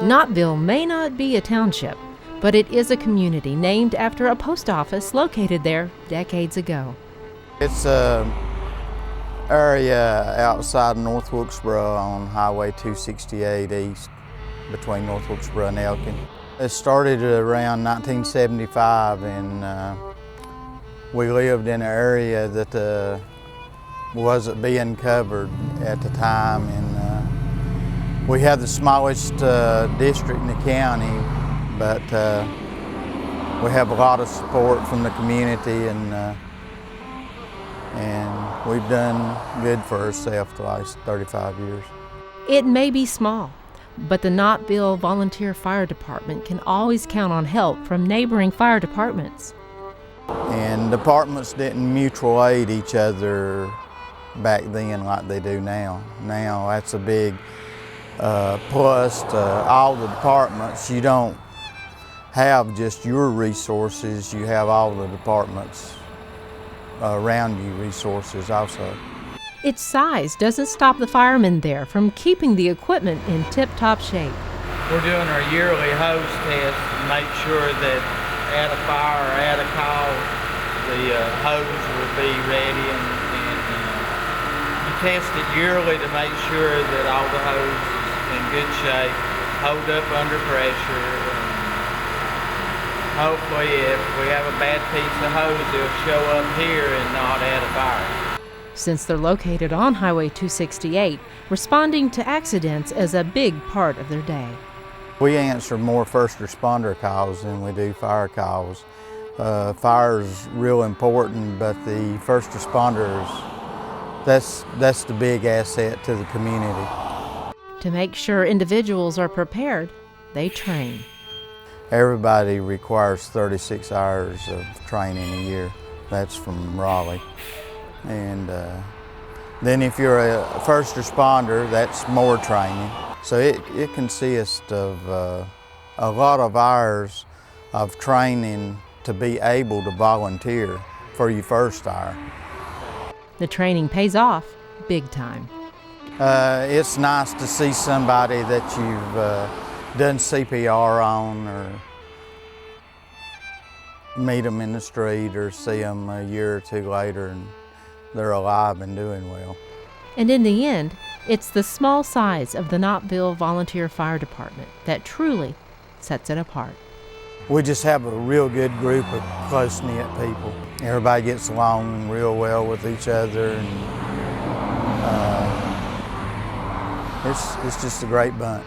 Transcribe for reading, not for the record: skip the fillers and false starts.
Knotville may not be a township, but it is a community named after a post office located there decades ago. It's an area outside of North Wilkesboro on Highway 268 east between North Wilkesboro and Elkin. It started around 1975, and we lived in an area that wasn't being covered at the time, and we had the smallest district in the county, but we have a lot of support from the community, and we've done good for ourselves the last 35 years. It may be small, but the Knotville Volunteer Fire Department can always count on help from neighboring fire departments. And departments didn't mutual aid each other back then like they do now. Now that's a big plus to all the departments. You don't have just your resources, you have all the departments around you resources also. Its size doesn't stop the firemen there from keeping the equipment in tip-top shape. We're doing our yearly hose test to make sure that at a fire or at a call, the hose will be ready, and you test it yearly to make sure that all the hose is in good shape, hold up under pressure, and hopefully if we have a bad piece of hose, it'll show up here and not at a fire. Since they're located on Highway 268, responding to accidents is a big part of their day. We answer more first responder calls than we do fire calls. Fire is real important, but the first responders, that's the big asset to the community. To make sure individuals are prepared, they train. Everybody requires 36 hours of training a year. That's from Raleigh. And then if you're a first responder, that's more training. So it consists of a lot of hours of training to be able to volunteer for your first hour. The training pays off big time. It's nice to see somebody that you've done CPR on, or meet them in the street, or see them a year or two later and they're alive and doing well. And in the end, it's the small size of the Knotville Volunteer Fire Department that truly sets it apart. We just have a real good group of close-knit people. Everybody gets along real well with each other, and it's just a great bunch.